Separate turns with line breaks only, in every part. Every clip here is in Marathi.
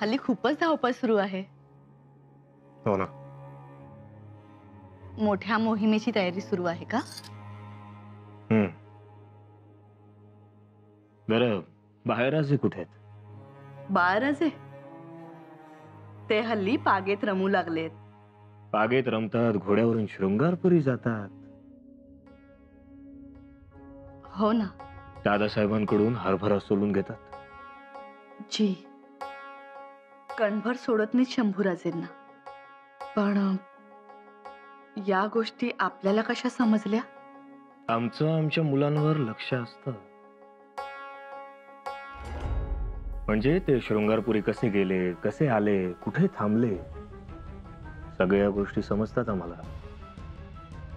हल्ली खूपच धावपळ सुरू आहे.
हो ना.
मोठ्या मोहिमेची तयारी सुरू आहे का?
बरं, बाहेराचे कुठे आहेत?
बाळराजे ते हल्ली पागेत रमू लागलेत.
बागेत रमतात, घोड्यावरून शृंगारपुरी जातात.
हो ना.
दादासाहेबांकडून हरभरा सोलून घेतात.
जी, कणभर सोडत नाहीत शंभूराजेंना. पण या गोष्टी आपल्याला कशा समजल्या?
आमचं आमच्या मुलांवर लक्ष असतं. म्हणजे ते शृंगारपुरी कसे गेले, कसे आले, कुठे थांबले, सगळ्या गोष्टी समजतात आम्हाला.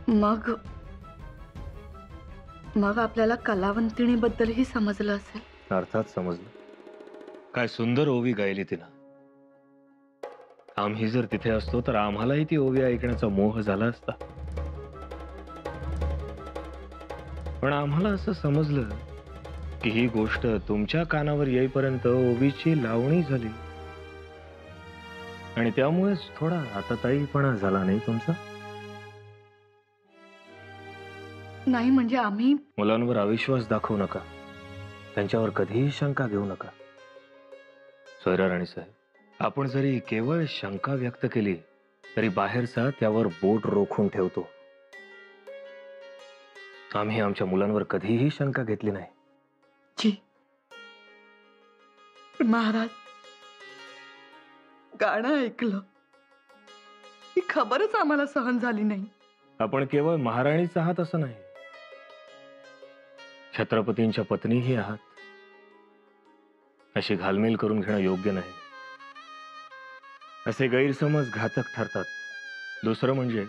मग मग आपल्याला कलावंतिणीबद्दलही समजलं असेल.
अर्थात समजलं. काय सुंदर ओवी गायली तिनं. आम्ही जर तिथे असतो तर आम्हालाही ती ओवी ऐकण्याचा मोह झाला असता. पण आम्हाला असं समजलं की ही गोष्ट तुमच्या कानावर येईपर्यंत ओवीची लावणी झाली आणि त्यामुळेच थोडा आताताईपणा झाला नाही तुमचा?
नाही म्हणजे आम्ही
मुलांवर अविश्वास दाखवू नका, त्यांच्यावर कधीही शंका घेऊ नका. सोयरा राणी साहेब, आपण जरी केवळ शंका व्यक्त केली तरी बाहेरचा त्यावर बोट रोखून ठेवतो. आम्ही आमच्या मुलांवर कधीही शंका घेतली नाही.
जी, महाराज, गाणं ऐकलं ही खबरच आम्हाला सहन झाली नाही.
आपण केवळ महाराणीच आहात असं नाही, छत्रपतींच्या पत्नीही आहात. अशी घालमेल करून घेणं योग्य नाही. असे गैरसमज घातक ठरतात. दुसरं म्हणजे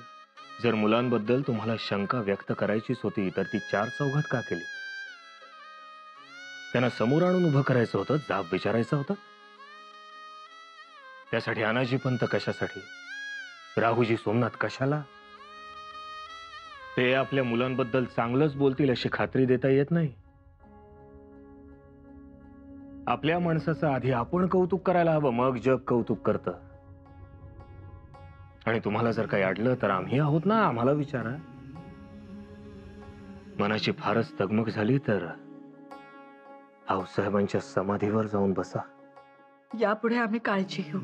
जर मुलांबद्दल तुम्हाला शंका व्यक्त करायचीच होती तर ती चार चौघात का केली? त्यांना समोर आणून उभं करायचं होतं, जाब विचारायचा होता. त्यासाठी अनाजी पंत कशासाठी, राहुजी सोमनाथ कशाला? ते आपल्या मुलांबद्दल चांगलंच बोलतील अशी खात्री देता येत नाही. आपल्या माणसाचं आधी आपण कौतुक करायला हवं, मग जग कौतुक करतं. आणि तुम्हाला जर काही अडलं तर आम्ही आहोत ना, आम्हाला विचारा. मनाची फारच तगमग झाली तर आऊसाहेबांच्या समाधीवर जाऊन बसा.
यापुढे आम्ही काळजी घेऊ,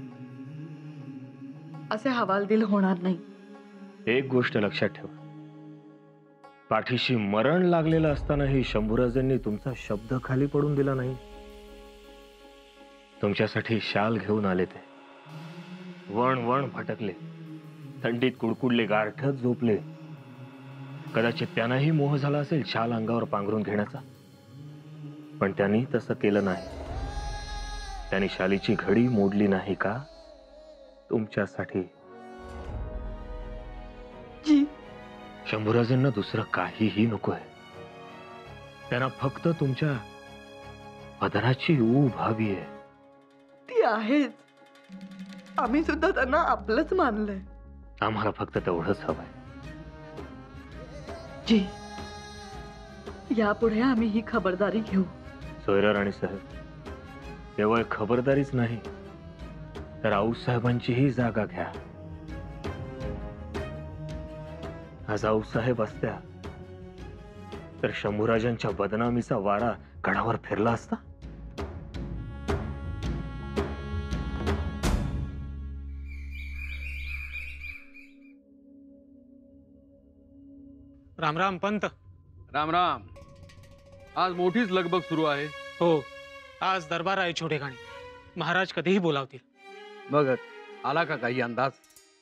असे हवालदिल होणार नाही.
एक गोष्ट लक्षात ठेवा, पाठीशी मरण लागलेलं असतानाही शंभूराजांनी तुमचा शब्द खाली पडून दिला नाही. तुमच्यासाठी शाल घेऊन आले ते. वण वण भटकले, थंडीत कुडकुडले, गारठत झोपले. कदाचित त्यांनाही मोह झाला असेल शाल अंगावर पांघरून घेण्याचा, पण त्यांनी तसं केलं नाही. त्यांनी शालीची घडी मोडली नाही का तुमच्यासाठी?
जी,
शंभूराजांना दुसरं काहीही नकोय. त्यांना फक्त तुमच्या पदराची ऊब हवी आहे.
ती आहेच. आम्ही सुद्धा त्यांना आपलंच मानलंय.
आम्हाला फक्त तेवढंच हवंय.
जी, यापुढे आम्ही ही खबरदारी घेऊ.
सोयरा राणी साहेब, केवळ खबरदारीच नाही तर आऊसाहेबांचीही जागा घ्या. आज आऊसाहेब असत्या तर शंभूराजांच्या बदनामीचा वारा गडावर फिरला असता.
राम राम पंत.
राम राम. आज मोठीच लगबग सुरू आहे.
हो, आज दरबार आहे छोटेखानी. महाराज कधीही बोलावतील.
बघ, आला का काही अंदाज?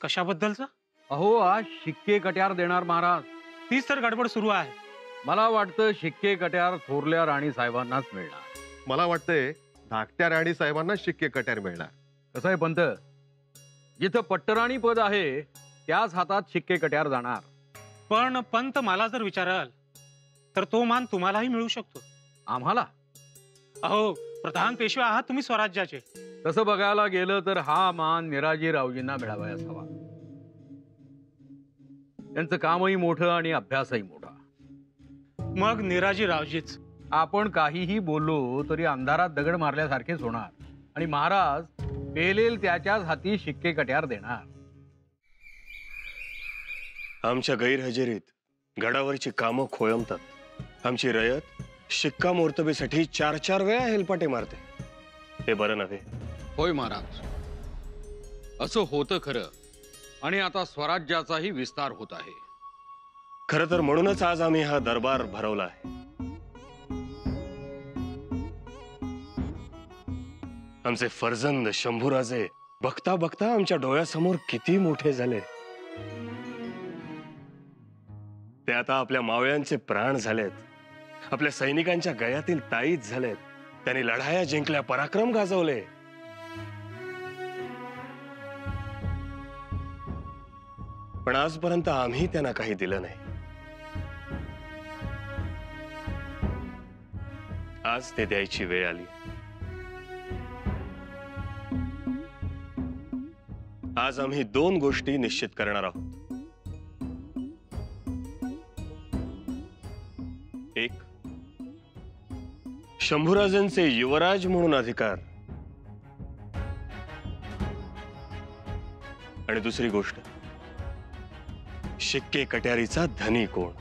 कशाबद्दलचा?
अहो, आज शिक्के कट्यार देणार महाराज.
तीच तर गडबड सुरू आहे.
मला वाटतं शिक्के कट्यार थोरल्या राणी साहेबांनाच मिळणार.
मला वाटतंय धाकट्या राणी साहेबांना शिक्के कट्यार मिळणार.
कसं आहे पंत, जिथं पट्टराणी पद आहे त्याच हातात शिक्के कट्यार जाणार.
पण पंत, मला जर विचाराल तर तो मान तुम्हालाही मिळू शकतो.
आम्हाला?
अहो, प्रधान पेशवे आहात तुम्ही स्वराज्याचे.
तसं बघायला गेलं तर हा मान निराजी रावजींना मिळावायला हवा. त्यांचं कामही मोठं आणि अभ्यासही मोठा.
मग निराजी रावजीच.
आपण काहीही बोललो तरी अंधारात दगड मारल्यासारखेच होणार. आणि महाराज पेलेल त्याच्याच हाती शिक्के कट्यार देणार.
आमच्या गैरहजेरीत गडावरची कामं खोळंबतात. आमची रयत शिक्कामोर्तबीसाठी 4-4 वेळा हेलपाटे मारते. हे बरं नव्हे.
होय महाराज, असं होतं खरं. आणि आता स्वराज्याचाही विस्तार होत आहे.
खरं तर म्हणूनच आज आम्ही हा दरबार भरवला आहे. आमचे फर्जंद शंभूराजे बघता बघता आमच्या डोळ्यासमोर किती मोठे झाले. ते आता आपल्या मावळ्यांचे प्राण झालेत. आपल्या सैनिकांच्या गळ्यातील ताईत झालेत. त्यांनी लढाया जिंकल्या, पराक्रम गाजवले. पण आजपर्यंत आम्ही त्यांना काही दिलं नाही. आज ते द्यायची वेळ आली. आज आम्ही 2 गोष्टी निश्चित करणार आहोत. एक, शंभूराजांचे युवराज म्हणून अधिकार. आणि दुसरी गोष्ट, शिक्के कट्यारीचा धनी कोण.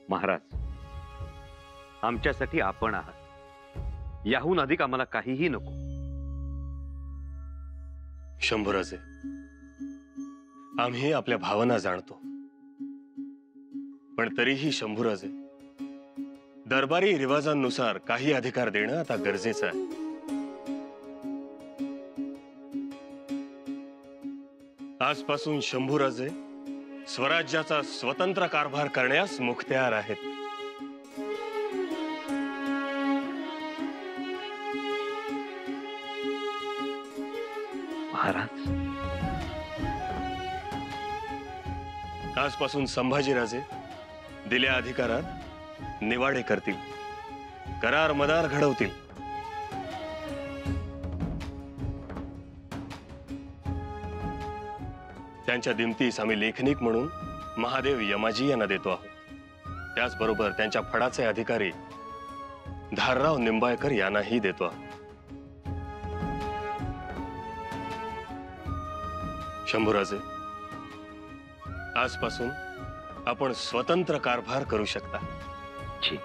महाराज, आमच्यासाठी आपण आहात. याहून अधिक आम्हाला काहीही नको.
शंभूराजे, आम्ही आपल्या भावना जाणतो. पण तरीही शंभूराजे, दरबारी रिवाजांनुसार काही अधिकार देणं आता गरजेचं आहे. आजपासून शंभूराजे स्वराज्याचा स्वतंत्र कारभार करण्यास मुख्त्यार आहेत.
महाराज,
आजपासून संभाजीराजे दिल्या अधिकारात निवाडे करतील, करार मदार घडवतील. त्यांच्या दिमतीस आम्ही लेखनिक म्हणून महादेव यमाजी यांना देतो आहोत. त्याचबरोबर त्यांच्या फडाचे अधिकारी धारराव निंबाळकर यांनाही देतो आहोत. शंभूराजे, आजपासून आपण स्वतंत्र कारभार करू शकता.
जी.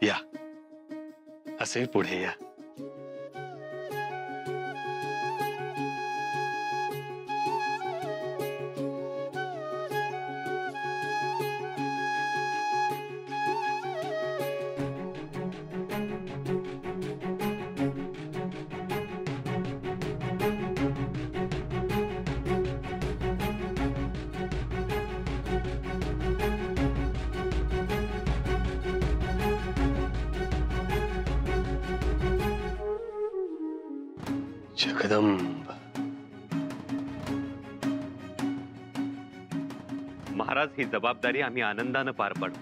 या, असे पुढे या. जगदंब.
महाराज, ही जबाबदारी आम्ही आनंदानं पार पाडू.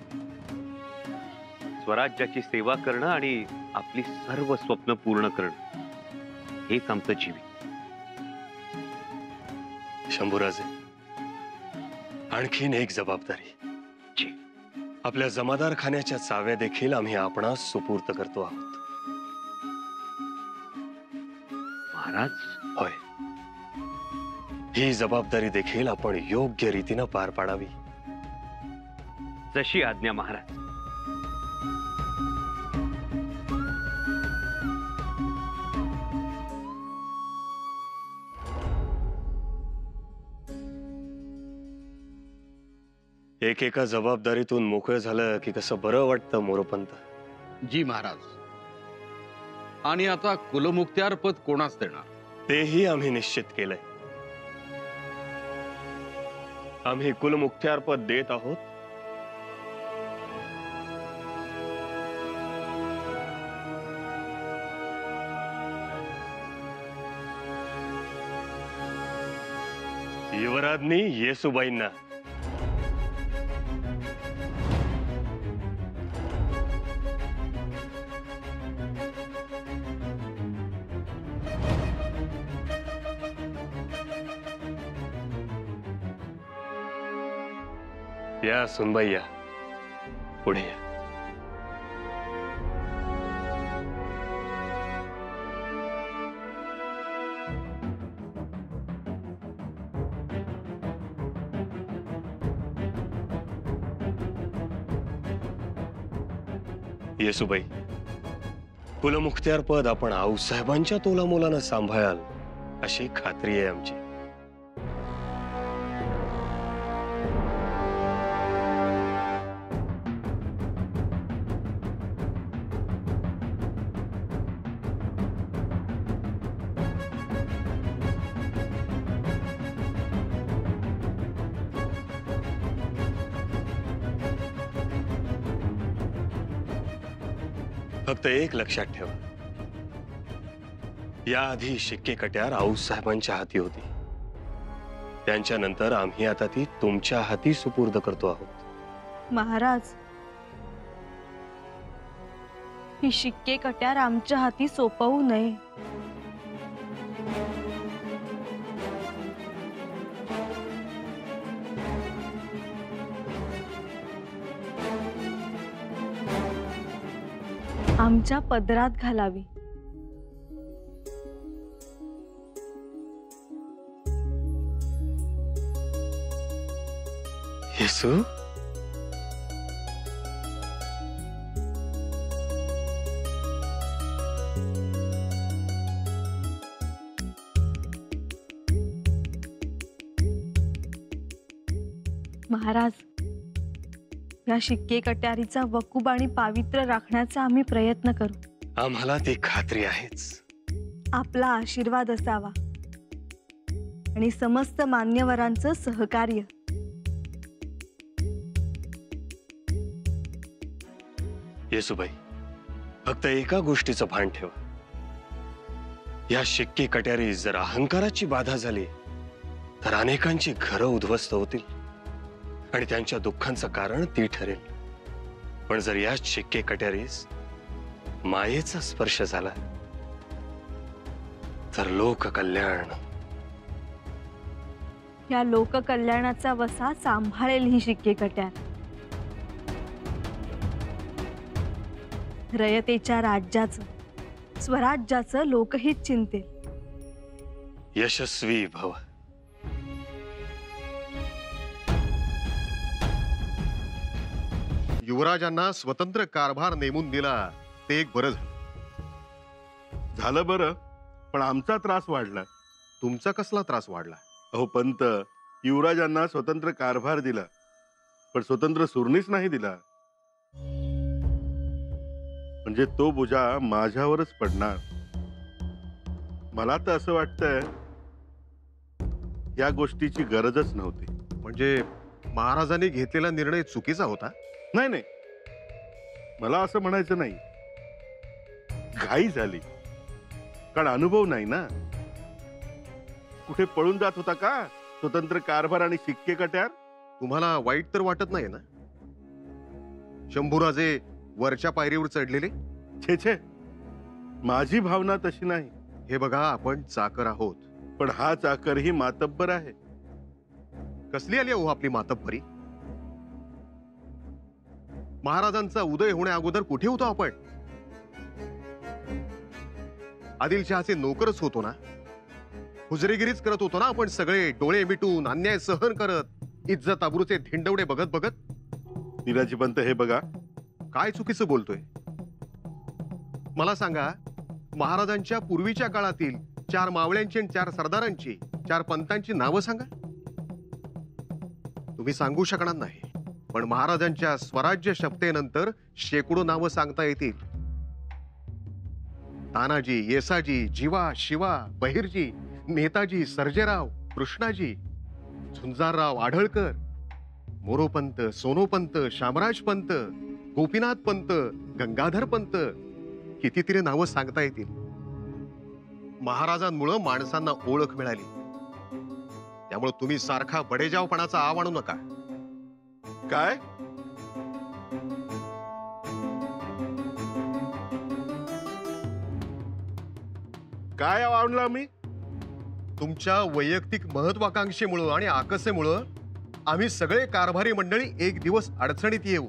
स्वराज्याची सेवा करणं आणि आपली सर्व स्वप्न पूर्ण करणं, हेच आमचं जीवन.
शंभूराजे, आणखीन एक जबाबदारी.
जी.
आपल्या जमादार खान्याच्या चाव्या देखील आम्ही आपणास सुपूर्त करतो आहोत.
महाराज,
होय, ही जबाबदारी देखील आपण योग्य रीतीनं पार पाडावी.
जशी आज्ञा महाराज.
एकेका जबाबदारीतून मोकळं झालं की कसं बरं वाटतं मोरोपंत.
जी महाराज. आणि आता कुलमुक्त्यार पद कोणास देणार?
तेही आम्ही निश्चित केलंय. आम्ही कुलमुख्त्यार पद देत आहोत युवराज्ञी येसूबाईंना. या सुनबाई या, पुढे या. येसुबाई, कुलमुखत्यार पद आपण आऊसाहेबांच्या तोलामोलानं सांभाळाल अशी खात्री आहे आमची. फक्त एक लक्षात ठेवा, याआधी शिक्के कट्यार आऊसाहेबांच्या हाती होती. त्यांच्यानंतर आम्ही आता ती तुमच्या हाती सुपूर्द करतो आहोत.
महाराज, ही शिक्के कट्यार आमच्या हाती सोपवू नये. आमच्या पदरात घालावी.
येसू,
महाराज, या शिक्के कट्यारीचा वकूब आणि पावित्र्य राखण्याचा आम्ही प्रयत्न करू.
आम्हाला ती खात्री आहेच.
आपला आशीर्वाद असावा आणि समस्त मान्यवरांचं सहकार्य.
येसुबाई, फक्त एका गोष्टीचं भान ठेवा, या शिक्के कट्यारी जर अहंकाराची बाधा झाली तर अनेकांची घरं उद्ध्वस्त होतील आणि त्यांच्या दुःखांचं कारण ती ठरेल. पण जर या शिक्के कट्यारीस मायेचा स्पर्श झाला तर लोककल्याण.
या लोककल्याणाचा वसा सांभाळेल ही शिक्के कट्यार. रयतेच्या राज्याचं, स्वराज्याचं लोकहित चिंतेल.
यशस्वी भव.
युवराजांना स्वतंत्र कारभार नेमून दिला ते एक बरं झालं.
झालं बरं, पण आमचा त्रास वाढला.
तुमचा कसला त्रास वाढला?
अहो पंत, युवराजांना स्वतंत्र कारभार दिला, पण स्वतंत्र सुरणीच नाही दिला. म्हणजे तो बोजा माझ्यावरच पडणार. मला तर असं वाटतंय या गोष्टीची गरजच नव्हती.
म्हणजे महाराजांनी घेतलेला निर्णय चुकीचा होता?
नाही नाही, मला असं म्हणायचं नाही. घाई झाली, कारण अनुभव नाही ना. कुठे पळून जात होता का स्वतंत्र कारभार आणि शिक्के कट्यार?
तुम्हाला वाईट तर वाटत नाही ना? शंभूराजे वरच्या पायरीवर चढलेले?
छे छे, माझी भावना तशी नाही.
हे बघा, आपण चाकर आहोत.
पण हा चाकरही मातब्बर आहे.
कसली आली हो आपली मातब्बरी? महाराजांचा उदय होण्या अगोदर कुठे होतो आपण? आदिलशहाचे नोकरच होतो ना? हुजरेगिरीच करत होतो ना आपण सगळे, डोळे मिटून, अन्याय सहन करत, इज्जत आबरूचे धिंडवडे बघत बघत.
निराजी पंत, हे बघा,
काय चुकीचं बोलतोय? मला सांगा, महाराजांच्या पूर्वीच्या काळातील 4 मावळ्यांची आणि 4 सरदारांची, 4 पंतांची नावं सांगा. तुम्ही सांगू शकणार नाही, पण महाराजांच्या स्वराज्य शपथेनंतर शेकडो नावं सांगता येतील. तानाजी, येसाजी, जीवा, शिवा, बहिर्जी, नेताजी, सर्जेराव, कृष्णाजी, झुंजारराव, आढळकर, मोरोपंत, सोनोपंत, शामराज पंत, गोपीनाथ पंत, गंगाधर पंत, कितीतरी नावं सांगता येतील. महाराजांमुळे माणसांना ओळख मिळाली. त्यामुळे तुम्ही सारखा बडेजावपणाचा आव आणू नका.
काय? काय आणला मी?
तुमच्या वैयक्तिक महत्वाकांक्षेमुळं आणि आकसेमुळं आम्ही सगळे कारभारी मंडळी एक दिवस अडचणीत येऊ.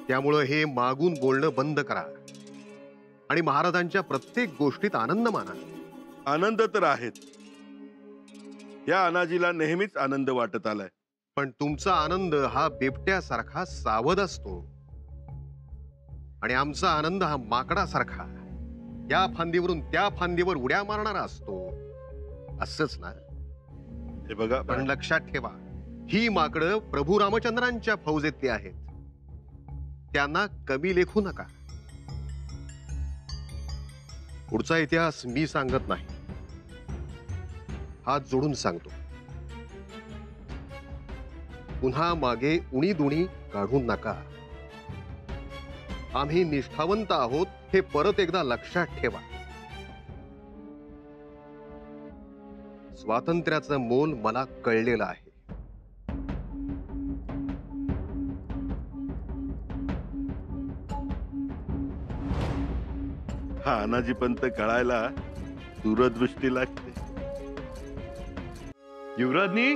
त्यामुळं हे मागून बोलणं बंद करा आणि महाराजांच्या प्रत्येक गोष्टीत आनंद माना.
आनंद तर आहेत. या अनाजीला नेहमीच आनंद वाटत आलाय.
पण तुमचा आनंद हा बिबट्यासारखा सावध असतो आणि आमचा आनंद हा माकडासारखा या फांदीवरून त्या फांदीवर उड्या मारणारा असतो. असंच ना?
हे बघा,
पण लक्षात ठेवा, ही माकडं प्रभू रामचंद्रांच्या फौजेतली आहेत. त्यांना कमी लेखू नका. पुढचा इतिहास मी सांगत नाही, हात जोडून सांगतो. पुन्हा मागे उणी दुणी काढू नका. आम्ही निष्ठावंत आहोत हे परत एकदा लक्षात ठेवा. स्वातंत्र्याचं मोल मला कळलेलं आहे.
हा अनाजी पंत कळायला दूरदृष्टी लागते.
युवराजनी,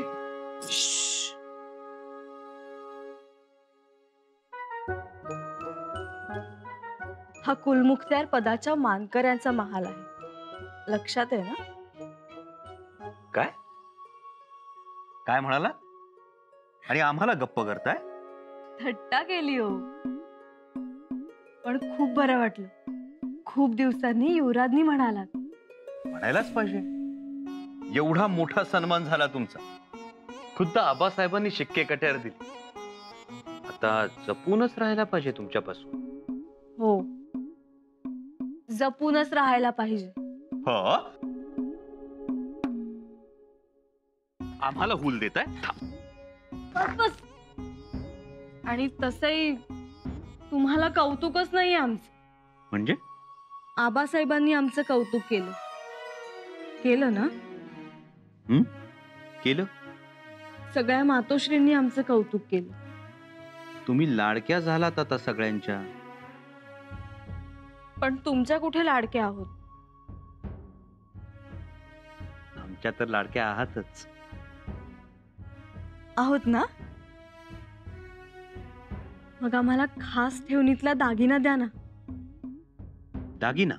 हा कुलमुखत्यार पदाच्या मानकऱ्यांचा महाल आहे. लक्षात आहे ना?
काय काय म्हणाला? आणि आम्हाला गप्प करताय?
थट्टा केली हो, पण खूप बरं वाटलं. खूप दिवसांनी युवराजनी म्हणालात.
म्हणायलाच पाहिजे. एवढा मोठा सन्मान झाला तुमचा. खुद्द आबासाहेबांनी शिक्के कट्यार दिले. आता जपूनच राहायला पाहिजे तुमच्यापासून.
हो, जपूनच राहायला पाहिजे.
हो, आम्हाला हुल देताय?
बस. आणि तसंही तुम्हाला कौतुकच नाही आमचं.
म्हणजे
आबासाहेबांनी आमचं कौतुक केलं. केलं ना?
केलं.
सगळ्या मातोश्रींनी आमचं कौतुक केलं.
तुम्ही लाडक्या झालात आता सगळ्यांच्या.
पण तुमच्या कुठे लाडक्या आहोत?
आमच्या तर लाडक्या आहातच.
आहोत ना? मग आम्हाला खास ठेवणीतला दागिना द्या ना.
दागिना?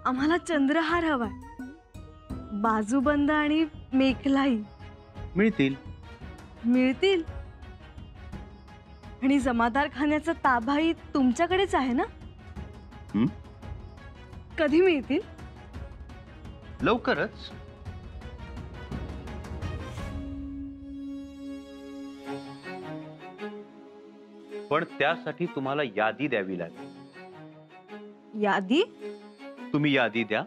आम्हाला चंद्रहार हवाय, बाजूबंद आणि मेखलाही.
मिळतील.
मिळतील. आणि जमादार खाण्याचा ताबाही तुमच्याकडेच आहे ना? कधी मिळतील?
लवकरच. पण त्यासाठी तुम्हाला यादी द्यावी लागेल.
यादी?
तुम्ही यादी द्या,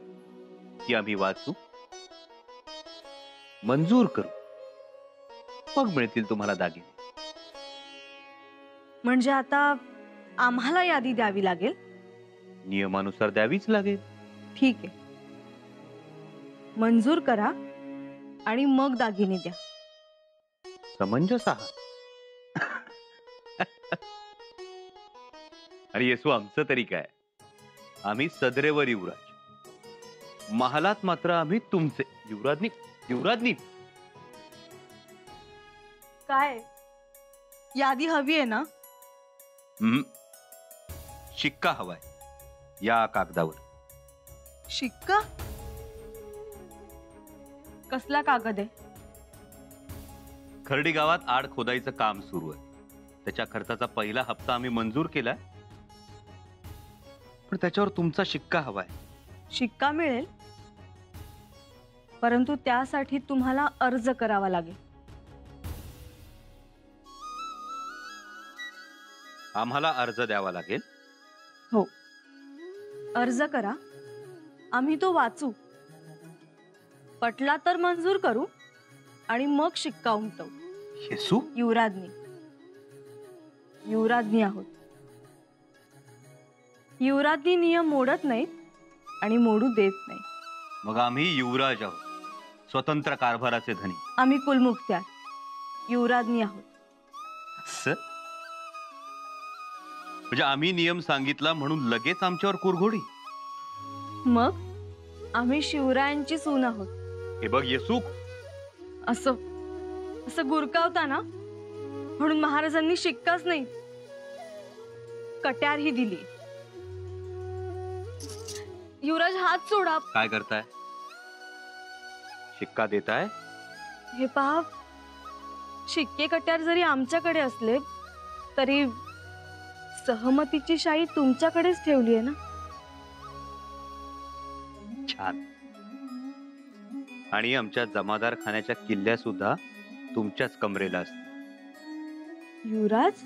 ती आम्ही वाचू, मंजूर करू, मग मिळतील तुम्हाला दागिने.
म्हणजे आता आम्हाला यादी द्यावी लागेल?
नियमानुसार द्यावीच लागेल.
ठीक आहे, मंजूर करा आणि मग दागिने द्या.
समंजस आहात. आणि येसू आमचं तरी काय, आम्ही सदरेवर युवराज, महालात मात्र आम्ही तुमचे. युवराजनी, युवराजनी.
काय यादी हवी आहे ना?
शिक्का हवाय या कागदावर.
शिक्का? कसला कागद आहे?
खर्डी गावात आड खोदाईचं काम सुरू आहे. त्याच्या खर्चाचा पहिला हप्ता आम्ही मंजूर केलाय, पण त्याच्यावर तुमचा शिक्का हवाय.
शिक्का मिळेल, परंतु त्यासाठी तुम्हाला अर्ज करावा लागेल.
आम्हाला अर्ज द्यावा लागेल?
हो, अर्ज करा, आम्ही तो वाचू, पटला तर मंजूर करू आणि मग शिक्का उमटवू.
येसू,
युवराजनी, युवराजनी आहोत. युवराजनी नियम मोडत नाहीत आणि मोडू देत नाही.
मग आम्ही युवराज आहोत, स्वतंत्र कारभाराचे धनी.
आम्ही कुलमुखत्यार, युवराजनी आहोत.
म्हणजे आम्ही नियम सांगितला म्हणून लगेच आमच्यावर कुरघोडी?
मग आम्ही शिवरायांची सून आहोत.
हे बघ येसू,
असं असं गुरकावता ना, म्हणून महाराजांनी शिक्काच नाही कट्यार ही दिली. युवराज हात सोडा.
काय करताय? शिक्का देताय?
हे पहा, शिक्के कट्यार जरी आमच्याकडे असले तरी सहमतीची शाई तुमच्याकडेच ठेवली आहे ना.
छान. आणि आमच्या जमादार खाण्याच्या किल्ल्या सुद्धा तुमच्याच कमरेला असतील.
युवराज,